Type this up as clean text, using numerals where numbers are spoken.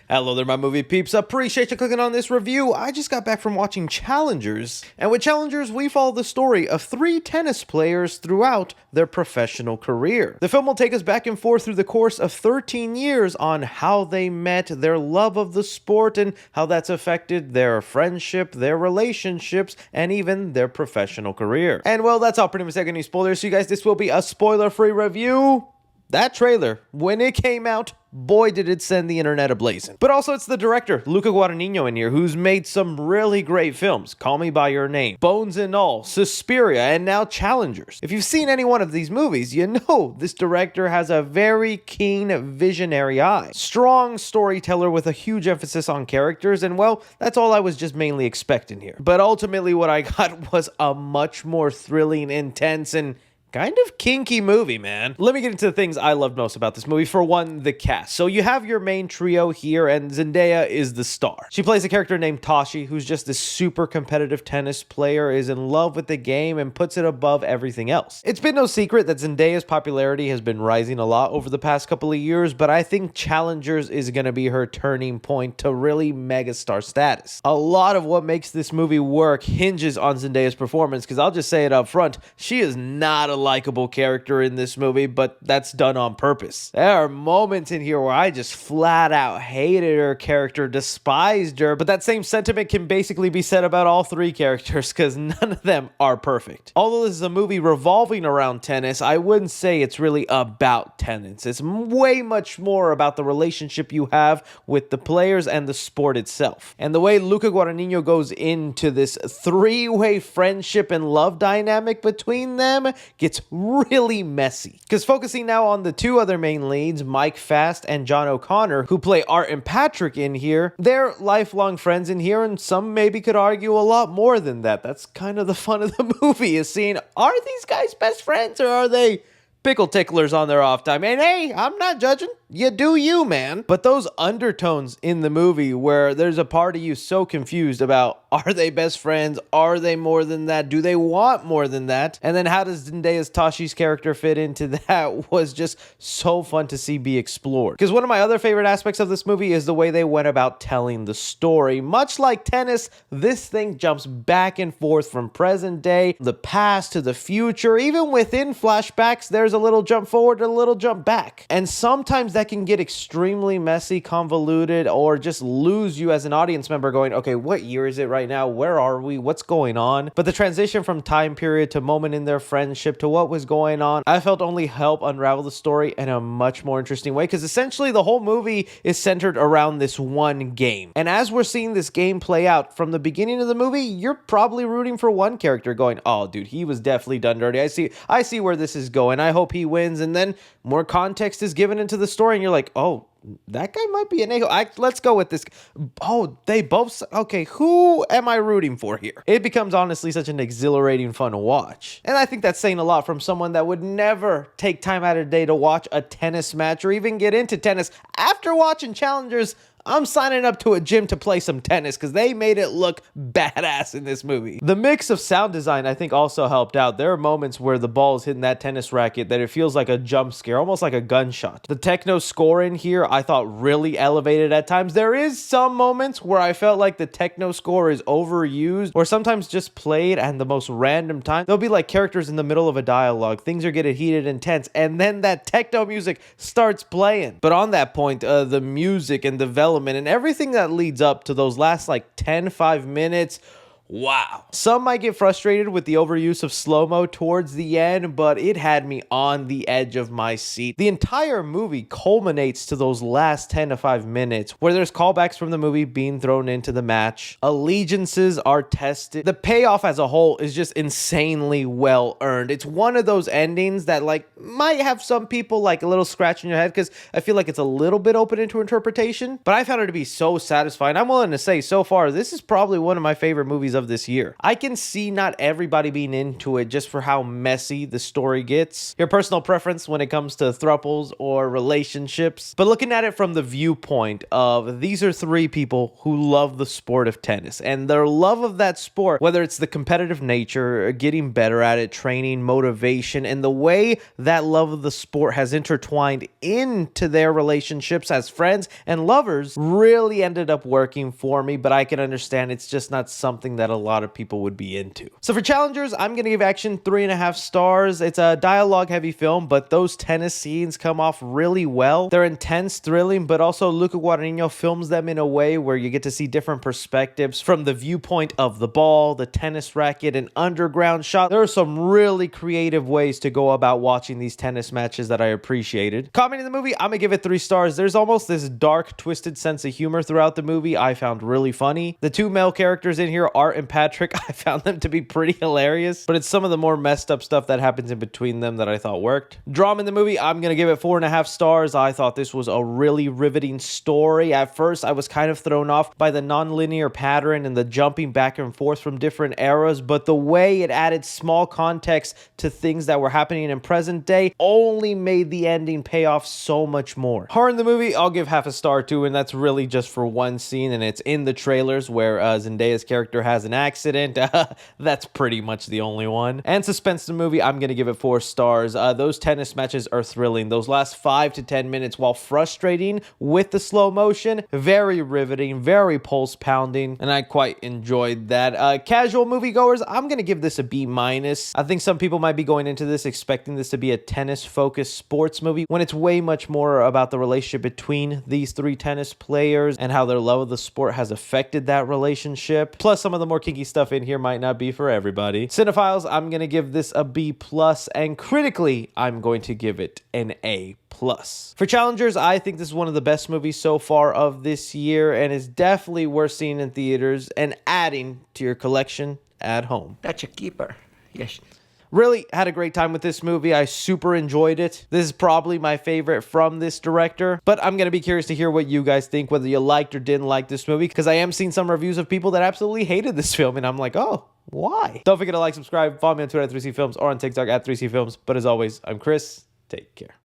Hello there, my movie peeps. Appreciate you clicking on this review. I just got back from watching Challengers, and with Challengers, we follow the story of 3 tennis players throughout their professional career. The film will take us back and forth through the course of 13 years on how they met, their love of the sport, and how that's affected their friendship, their relationships, and even their professional career. And well, that's all pretty much. Any spoilers, so you guys, this will be a spoiler-free review. That trailer, when it came out, boy did it send the internet ablazing. But also it's the director, Luca Guadagnino, in here, who's made some really great films. Call Me By Your Name, Bones and All, Suspiria, and now Challengers. If you've seen any one of these movies, you know this director has a very keen visionary eye. Strong storyteller with a huge emphasis on characters, and well, that's all I was just mainly expecting here. But ultimately what I got was a much more thrilling, intense, and kind of kinky movie, man. Let me get into the things I loved most about this movie. For one, the cast. So you have your main trio here, and Zendaya is the star. She plays a character named Tashi, who's just this super competitive tennis player, is in love with the game, and puts it above everything else. It's been no secret that Zendaya's popularity has been rising a lot over the past couple of years, but I think Challengers is going to be her turning point to really megastar status. A lot of what makes this movie work hinges on Zendaya's performance, because I'll just say it up front, she is not a likable character in this movie, but that's done on purpose. There are moments in here where I just flat out hated her character, despised her, but that same sentiment can basically be said about all 3 characters, because none of them are perfect. Although this is a movie revolving around tennis, I wouldn't say it's really about tennis. It's way much more about the relationship you have with the players and the sport itself. And the way Luca Guadagnino goes into this 3-way friendship and love dynamic between them gets really messy. Because focusing now on the 2 other main leads, Mike Fast and John O'Connor, who play Art and Patrick in here, they're lifelong friends in here, and some maybe could argue a lot more than that. That's kind of the fun of the movie, is seeing, are these guys best friends, or are they pickle ticklers on their off time? And hey, I'm not judging. You do you, man. But those undertones in the movie where there's a part of you so confused about, are they best friends? Are they more than that? Do they want more than that? And then how does Zendaya's Tashi's character fit into that was just so fun to see be explored. Because one of my other favorite aspects of this movie is the way they went about telling the story. Much like tennis, this thing jumps back and forth from present day, the past to the future. Even within flashbacks, there's a little jump forward and a little jump back. And sometimes that can get extremely messy, convoluted, or just lose you as an audience member going, okay, what year is it right now? Where are we? What's going on? But the transition from time period to moment in their friendship to what was going on, I felt only help unravel the story in a much more interesting way, because essentially the whole movie is centered around this one game. And as we're seeing this game play out from the beginning of the movie, you're probably rooting for one character going, oh dude, he was definitely done dirty. I see where this is going. I hope he wins. And then more context is given into the story, and you're like, oh, that guy might be an a-hole. Let's go with this. Oh, they both. Okay, who am I rooting for here? It becomes honestly such an exhilarating, fun watch. And I think that's saying a lot from someone that would never take time out of the day to watch a tennis match or even get into tennis. After watching Challengers, I'm signing up to a gym to play some tennis, because they made it look badass in this movie. The mix of sound design, I think, also helped out. There are moments where the ball is hitting that tennis racket that it feels like a jump scare, almost like a gunshot. The techno score in here, I thought, really elevated at times. There is some moments where I felt like the techno score is overused, or sometimes just played at the most random time. There'll be like characters in the middle of a dialogue, things are getting heated and tense, and then that techno music starts playing. But on that point, the music and development and everything that leads up to those last like 5 minutes, wow. Some might get frustrated with the overuse of slow-mo towards the end, but it had me on the edge of my seat. The entire movie culminates to those last 5 minutes where there's callbacks from the movie being thrown into the match. Allegiances are tested. The payoff as a whole is just insanely well earned. It's one of those endings that like might have some people like a little scratch in your head, because I feel like it's a little bit open into interpretation, but I found it to be so satisfying. I'm willing to say so far, this is probably one of my favorite movies of this year. I can see not everybody being into it just for how messy the story gets, your personal preference when it comes to thruples or relationships, but looking at it from the viewpoint of these are three people who love the sport of tennis, and their love of that sport, whether it's the competitive nature, getting better at it, training, motivation, and the way that love of the sport has intertwined into their relationships as friends and lovers, really ended up working for me. But I can understand it's just not something that a lot of people would be into. So for challengers, I'm gonna give Action 3.5 stars. It's a dialogue heavy film, but those tennis scenes come off really well. They're intense, thrilling, but also Luca Guadagnino films them in a way where you get to see different perspectives from the viewpoint of the ball, the tennis racket, an underground shot. There are some really creative ways to go about watching these tennis matches that I appreciated. Commenting the movie, I'm gonna give it 3 stars. There's almost this dark, twisted sense of humor throughout the movie I found really funny. The two male characters in here, Art and Patrick, I found them to be pretty hilarious, but it's some of the more messed up stuff that happens in between them that I thought worked. Drama in the movie, I'm gonna give it 4.5 stars. I thought this was a really riveting story. At first, I was kind of thrown off by the non-linear pattern and the jumping back and forth from different eras, but the way it added small context to things that were happening in present day only made the ending pay off so much more. Horror in the movie, I'll give 0.5 star to, and that's really just for one scene, and it's in the trailers where Zendaya's character has an accident. That's pretty much the only one. And suspense in the movie, I'm gonna give it 4 stars. Those tennis matches are thrilling. Those last 5 to 10 minutes, while frustrating with the slow motion, very riveting, very pulse pounding, and I quite enjoyed that. Casual moviegoers, I'm gonna give this a B-. I think some people might be going into this expecting this to be a tennis-focused sports movie when it's way much more about the relationship between these three tennis players and how their love of the sport has affected that relationship. Plus, some of the more kinky stuff in here might not be for everybody. Cinephiles, I'm gonna give this a B+, and critically, I'm going to give it an A+. For challengers, I think this is one of the best movies so far of this year, and is definitely worth seeing in theaters and adding to your collection at home. That's a keeper. Yes. Really had a great time with this movie. I super enjoyed it. This is probably my favorite from this director, but I'm going to be curious to hear what you guys think, whether you liked or didn't like this movie, because I am seeing some reviews of people that absolutely hated this film, and I'm like, oh, why? Don't forget to like, subscribe, follow me on Twitter at 3C Films or on TikTok at 3C Films. But as always, I'm Chris. Take care.